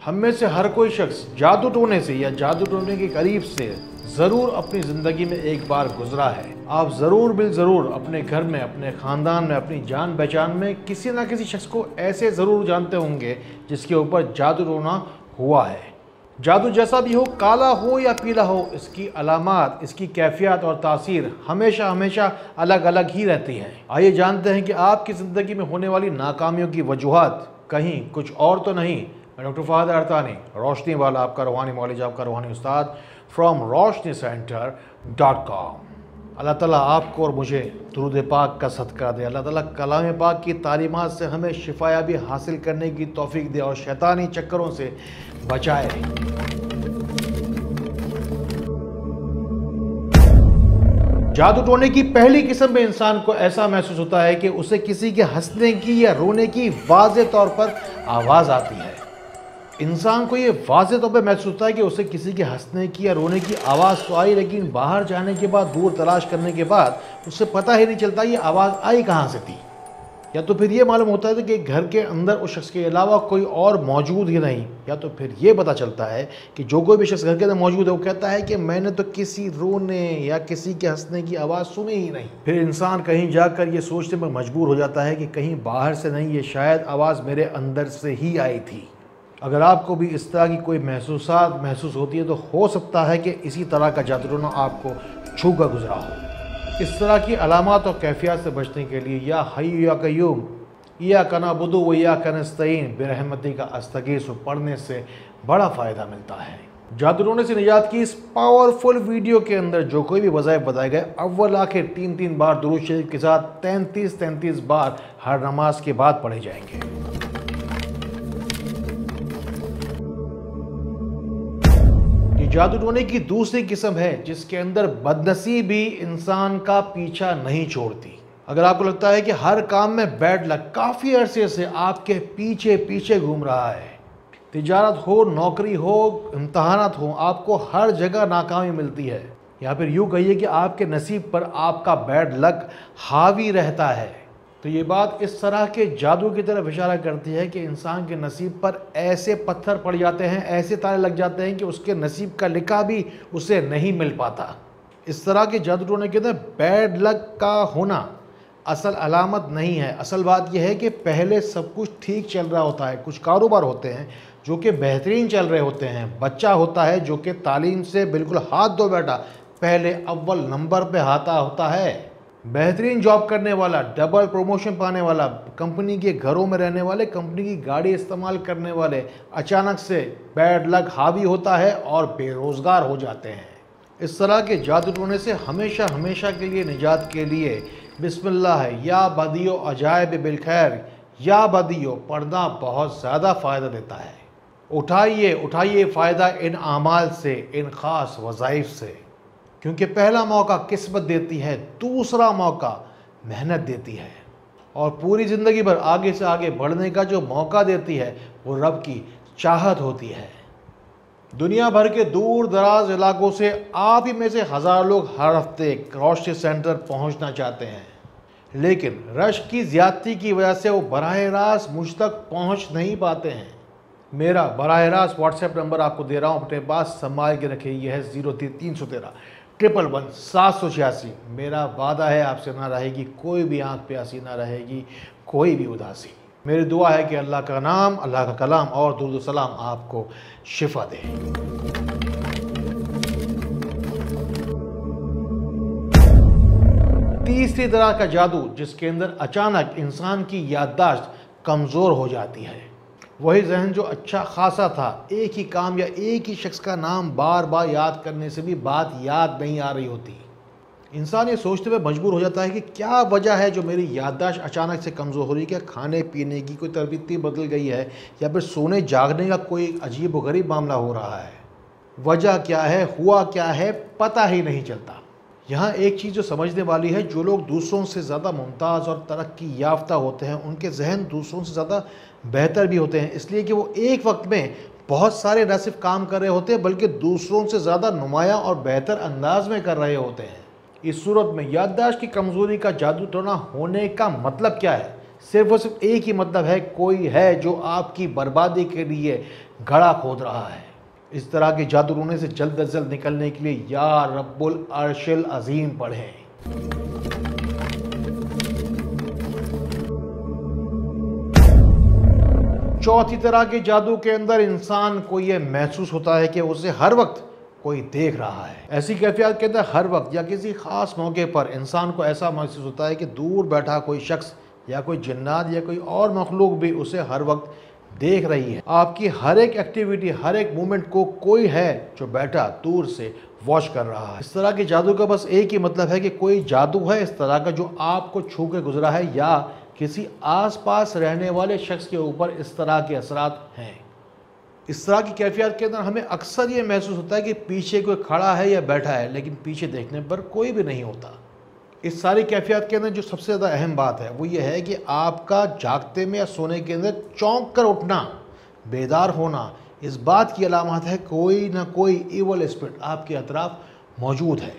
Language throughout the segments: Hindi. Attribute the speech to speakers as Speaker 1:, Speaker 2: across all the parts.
Speaker 1: हम में से हर कोई शख्स जादू टोने से या जादू टोने के करीब से ज़रूर अपनी ज़िंदगी में एक बार गुजरा है। आप ज़रूर बिल ज़रूर अपने घर में, अपने ख़ानदान में, अपनी जान पहचान में किसी ना किसी शख्स को ऐसे ज़रूर जानते होंगे जिसके ऊपर जादू टोना हुआ है। जादू जैसा भी हो, काला हो या पीला हो, इसकी अलामात, इसकी कैफियत और तासीर हमेशा हमेशा अलग अलग ही रहती है। आइए जानते हैं कि आपकी ज़िंदगी में होने वाली नाकामियों की वजूहात कहीं कुछ और तो नहीं। मैं डॉक्टर फहद अरतानी, रोशनी वाला, आपका रूहानी मौलवी, आपका रूहानी उस्ताद फ्रॉम roshnicenter.com। अल्लाह ताला आपको और मुझे दुरूद पाक का सदका दे। अल्लाह ताला कलाम पाक की तालीमात से हमें शिफायाबी हासिल करने की तौफीक दे और शैतानी चक्करों से बचाए। जादू टोने की पहली किस्म में इंसान को ऐसा महसूस होता है कि उसे किसी के हंसने की या रोने की वाज़े तौर पर आवाज़ आती है। इंसान को ये वाज़े तौर पर महसूस होता है कि उसे किसी के हंसने की या रोने की आवाज़ तो आई, लेकिन बाहर जाने के बाद, दूर तलाश करने के बाद उसे पता ही नहीं चलता ये आवाज़ आई कहाँ से थी। या तो फिर ये मालूम होता है कि घर के अंदर उस शख्स के अलावा कोई और मौजूद ही नहीं, या तो फिर ये पता चलता है कि जो कोई भी शख्स घर के अंदर मौजूद है वो कहता है कि मैंने तो किसी रोने या किसी के हंसने की आवाज़ सुनी ही नहीं। फिर इंसान कहीं जाकर ये सोचने पर मजबूर हो जाता है कि कहीं बाहर से नहीं, ये शायद आवाज़ मेरे अंदर से ही आई थी। अगर आपको भी इस तरह की कोई महसूस होती है तो हो सकता है कि इसी तरह का जादू टोना आपको छू कर गुजरा हो। इस तरह की अलामात और कैफियत से बचने के लिए या हय्यु या क़य्यूम, इय्याका नअबुदु व इय्याका नस्तईन बिरहमतिका का अस्तगीस पढ़ने से बड़ा फ़ायदा मिलता है। जादू टोने से निजात की इस पावरफुल वीडियो के अंदर जो कोई भी वज़ाइफ बताए गए, अव्वल आखिर 3-3 बार दुरूद शरीफ के साथ 33-33 बार हर नमाज के बाद पढ़े जाएंगे। जादू टोने की दूसरी किस्म है जिसके अंदर बदनसीबी इंसान का पीछा नहीं छोड़ती। अगर आपको लगता है कि हर काम में बैड लक काफ़ी अरसे से आपके पीछे पीछे घूम रहा है, तिजारत हो, नौकरी हो, इम्तहानात हो, आपको हर जगह नाकामी मिलती है, या फिर यूँ कहिए कि आपके नसीब पर आपका बैड लक हावी रहता है, तो ये बात इस तरह के जादू की तरफ इशारा करती है कि इंसान के नसीब पर ऐसे पत्थर पड़ जाते हैं, ऐसे ताले लग जाते हैं कि उसके नसीब का लिखा भी उसे नहीं मिल पाता। इस तरह के जादू टोने के अंदर बैड लक का होना असल अलामत नहीं है। असल बात यह है कि पहले सब कुछ ठीक चल रहा होता है, कुछ कारोबार होते हैं जो कि बेहतरीन चल रहे होते हैं, बच्चा होता है जो कि तालीम से बिल्कुल हाथ धो बैठा, पहले अव्वल नंबर पे आता होता है, बेहतरीन जॉब करने वाला, डबल प्रमोशन पाने वाला, कंपनी के घरों में रहने वाले, कंपनी की गाड़ी इस्तेमाल करने वाले, अचानक से बैड लक हावी होता है और बेरोज़गार हो जाते हैं। इस तरह के जादू टोने से हमेशा हमेशा के लिए निजात के लिए बिस्मिल्लाह है या बदियो अजायब बिलखैर, या बदियो पढ़ना बहुत ज़्यादा फ़ायदा देता है। उठाइए फ़ायदा इन आमाल से, इन ख़ास वज़ाइफ से, क्योंकि पहला मौका किस्मत देती है, दूसरा मौका मेहनत देती है, और पूरी ज़िंदगी भर आगे से आगे बढ़ने का जो मौका देती है वो रब की चाहत होती है। दुनिया भर के दूर दराज इलाकों से आप ही में से हज़ार लोग हर हफ्ते रोशनी सेंटर पहुंचना चाहते हैं, लेकिन रश की ज़्यादती की वजह से वो बराह रास्त मुझ तक पहुँच नहीं पाते हैं। मेरा बराह रास्त व्हाट्सएप नंबर आपको दे रहा हूँ, अपने पास संभाल के रखिए। यह है 0313 111 786। मेरा वादा है आपसे ना रहेगी कोई भी आंख प्यासी, ना रहेगी कोई भी उदासी। मेरी दुआ है कि अल्लाह का नाम, अल्लाह का कलाम और दुरूद सलाम आपको शिफा दे। तीसरी तरह का जादू जिसके अंदर अचानक इंसान की याददाश्त कमज़ोर हो जाती है, वही जहन जो अच्छा खासा था, एक ही काम या एक ही शख्स का नाम बार बार याद करने से भी बात याद नहीं आ रही होती। इंसान ये सोचते हुए मजबूर हो जाता है कि क्या वजह है जो मेरी याददाश्त अचानक से कमज़ोर हो रही है। क्या खाने पीने की कोई तरबियत बदल गई है, या फिर सोने जागने का कोई अजीब व गरीब मामला हो रहा है। वजह क्या है, हुआ क्या है, पता ही नहीं चलता। यहाँ एक चीज़ जो समझने वाली है, जो लोग दूसरों से ज़्यादा मुमताज़ और तरक्की याफ्ता होते हैं, उनके जहन दूसरों से ज़्यादा बेहतर भी होते हैं, इसलिए कि वो एक वक्त में बहुत सारे न सिर्फ काम कर रहे होते हैं बल्कि दूसरों से ज़्यादा नुमायाँ और बेहतर अंदाज में कर रहे होते हैं। इस सूरत में याददाश्त की कमज़ोरी का जादू टोना होने का मतलब क्या है? सिर्फ और सिर्फ एक ही मतलब है, कोई है जो आपकी बर्बादी के लिए घड़ा खोद रहा है। इस तरह के जादू टोने से जल्द अज जल्द निकलने के लिए या रब्बुल अर्शिल अजीम पढ़ें। चौथी तरह के जादू के अंदर इंसान को यह महसूस होता है कि उसे हर वक्त कोई देख रहा है। ऐसी कैफियत के अंदर हर वक्त या किसी खास मौके पर इंसान को ऐसा महसूस होता है कि दूर बैठा कोई शख्स या कोई जिन्नात या कोई और मखलूक भी उसे हर वक्त देख रही है। आपकी हर एक एक्टिविटी, हर एक मूवमेंट को कोई है जो बैठा दूर से वॉच कर रहा है। इस तरह के जादू का बस एक ही मतलब है कि कोई जादू है इस तरह का जो आपको छू के गुजरा है या किसी आसपास रहने वाले शख्स के ऊपर इस तरह के असरात हैं। इस तरह की कैफियत के अंदर हमें अक्सर ये महसूस होता है कि पीछे कोई खड़ा है या बैठा है, लेकिन पीछे देखने पर कोई भी नहीं होता। इस सारी कैफियत के अंदर जो सबसे ज़्यादा अहम बात है वो ये है कि आपका जागते में या सोने के अंदर चौंक कर उठना, बेदार होना, इस बात की अलामत है कोई ना कोई इवल स्पिरिट आपके अतराफ मौजूद है।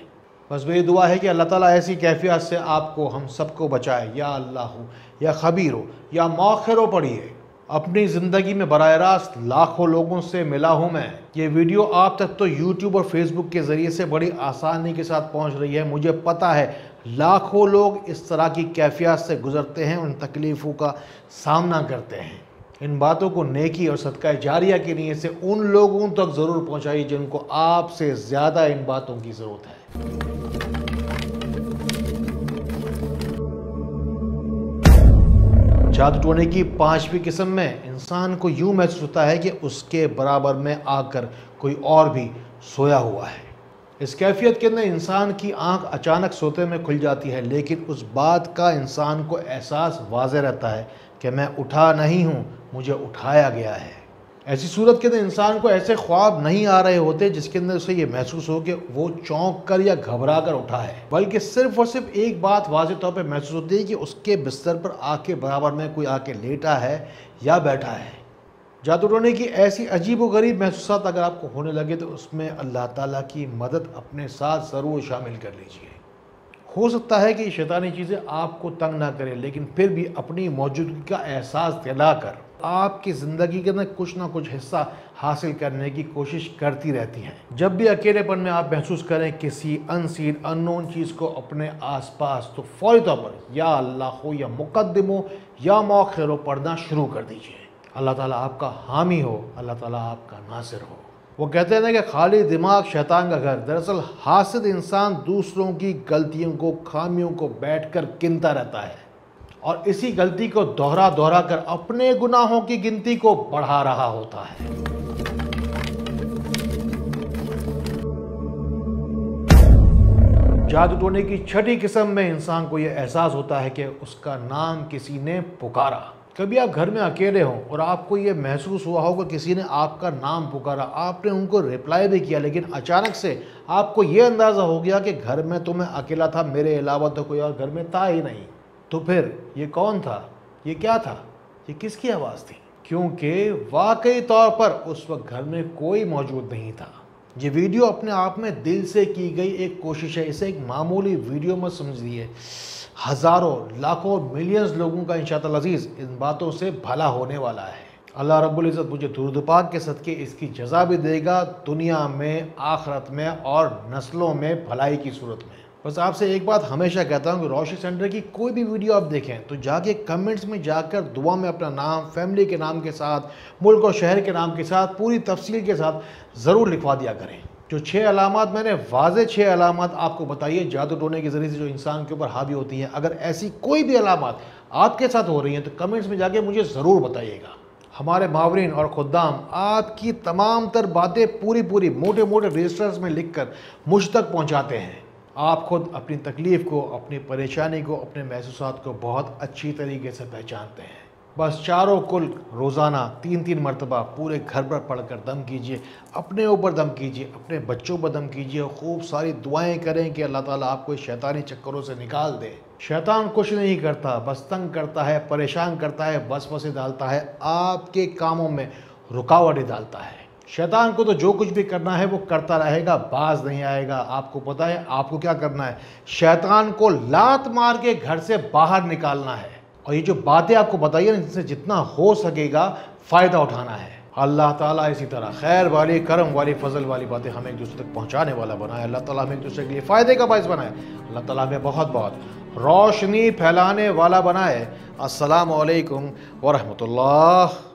Speaker 1: बस मेरी दुआ है कि अल्लाह ताला ऐसी कैफियत से आपको, हम सबको बचाए। या अल्लाह या खबीर हो या मौखिर हो पढ़िए। अपनी ज़िंदगी में बराह रास्त लाखों लोगों से मिला हूँ मैं। ये वीडियो आप तक तो यूट्यूब और फेसबुक के ज़रिए से बड़ी आसानी के साथ पहुँच रही है। मुझे पता है लाखों लोग इस तरह की कैफियत से गुज़रते हैं, उन तकलीफ़ों का सामना करते हैं। इन बातों को नेकी और सदका जारिया की नीयत से उन लोगों तक ज़रूर पहुँचाइए जिनको आपसे ज़्यादा इन बातों की ज़रूरत है। जादू टोने की पांचवी किस्म में इंसान को यूं महसूस होता है कि उसके बराबर में आकर कोई और भी सोया हुआ है। इस कैफियत के अंदर इंसान की आंख अचानक सोते में खुल जाती है, लेकिन उस बात का इंसान को एहसास वाज़ेह रहता है कि मैं उठा नहीं हूँ, मुझे उठाया गया है। ऐसी सूरत के अंदर इंसान को ऐसे ख्वाब नहीं आ रहे होते जिसके अंदर उसे ये महसूस हो कि वो चौंक कर या घबरा कर उठा है, बल्कि सिर्फ और सिर्फ एक बात वाज़ेह तौर पे महसूस होती है कि उसके बिस्तर पर आके बराबर में कोई आके लेटा है या बैठा है। जादू टोने की ऐसी अजीब व गरीब महसूसात अगर आपको होने लगे तो उसमें अल्लाह ताला की मदद अपने साथ ज़रूर शामिल कर लीजिए। हो सकता है कि शैतानी चीज़ें आपको तंग ना करें, लेकिन फिर भी अपनी मौजूदगी का एहसास दिलाकर आपकी ज़िंदगी के अंदर कुछ ना कुछ हिस्सा हासिल करने की कोशिश करती रहती हैं। जब भी अकेलेपन में आप महसूस करें किसी अनसीन अननोन चीज़ को अपने आसपास, तो फौरी तौर पर या अल्लाह हो या मुक़द्दिम हो या मौखिर हो पढ़ना शुरू कर दीजिए। अल्लाह ताला आपका हामी हो, अल्लाह ताला आपका नासिर हो। वो कहते हैं ना कि खाली दिमाग शैतान का घर। दरअसल हासिद इंसान दूसरों की गलतियों को, खामियों को बैठकर गिनता रहता है और इसी गलती को दोहरा दोहरा कर अपने गुनाहों की गिनती को बढ़ा रहा होता है। जादू टोने की छठी किस्म में इंसान को यह एहसास होता है कि उसका नाम किसी ने पुकारा। कभी आप घर में अकेले हों और आपको ये महसूस हुआ होगा किसी ने आपका नाम पुकारा, आपने उनको रिप्लाई भी किया, लेकिन अचानक से आपको ये अंदाज़ा हो गया कि घर में तो मैं अकेला था, मेरे अलावा तो कोई और घर में था ही नहीं। तो फिर ये कौन था, ये क्या था, ये किसकी आवाज़ थी? क्योंकि वाकई तौर पर उस वक्त घर में कोई मौजूद नहीं था। ये वीडियो अपने आप में दिल से की गई एक कोशिश है। इसे एक मामूली वीडियो मत समझिए। हज़ारों, लाखों, मिलियंस लोगों का इंशाअल्लाह अज़ीज़ इन बातों से भला होने वाला है। अल्लाह रब्बुल इज़्ज़त मुझे दुरूद पाक के सदके इसकी जज़ा भी देगा, दुनिया में, आखिरत में और नस्लों में भलाई की सूरत में। बस आपसे एक बात हमेशा कहता हूँ कि रोशनी सेंटर की कोई भी वीडियो आप देखें तो जाके कमेंट्स में जाकर दुआ में अपना नाम, फैमिली के नाम के साथ, मुल्क और शहर के नाम के साथ, पूरी तफसील के साथ ज़रूर लिखवा दिया करें। जो 6 अलामात मैंने वाज़े 6 अलामात आपको बताइए जादू टोने के ज़रिए से जो इंसान के ऊपर हावी होती हैं, अगर ऐसी कोई भी अलामात आपके साथ हो रही हैं तो कमेंट्स में जाके मुझे ज़रूर बताइएगा। हमारे मावरीन और खुद्दाम आपकी तमाम तर बातें पूरी मोटे मोटे रजिस्टर्स में लिख कर मुझ तक पहुँचाते हैं। आप खुद अपनी तकलीफ़ को, अपनी परेशानी को, अपने महसूसात को बहुत अच्छी तरीके से पहचानते हैं। बस चारों कुल रोज़ाना 3-3 मरतबा पूरे घर पर पढ़कर दम कीजिए, अपने ऊपर दम कीजिए, अपने बच्चों पर दम कीजिए और खूब सारी दुआएं करें कि अल्लाह ताला आपको इस शैतानी चक्करों से निकाल दे। शैतान कुछ नहीं करता, बस तंग करता है, परेशान करता है, वसवसे डालता है, आपके कामों में रुकावटें डालता है। शैतान को तो जो कुछ भी करना है वो करता रहेगा, बाज नहीं आएगा। आपको पता है आपको क्या करना है? शैतान को लात मार के घर से बाहर निकालना है और ये जो बातें आपको बताइए ना, जिससे जितना हो सकेगा फ़ायदा उठाना है। अल्लाह ताला इसी तरह खैर वाली, करम वाली, फजल वाली बातें हमें एक दूसरे तक पहुँचाने वाला बनाए। अल्लाह ताला हमें एक दूसरे के लिए फ़ायदे का बायस बनाए। अल्लाह ताला हमें बहुत बहुत रोशनी फैलाने वाला बनाए। अस्सलामु अलैकुम व रहमतुल्लाह।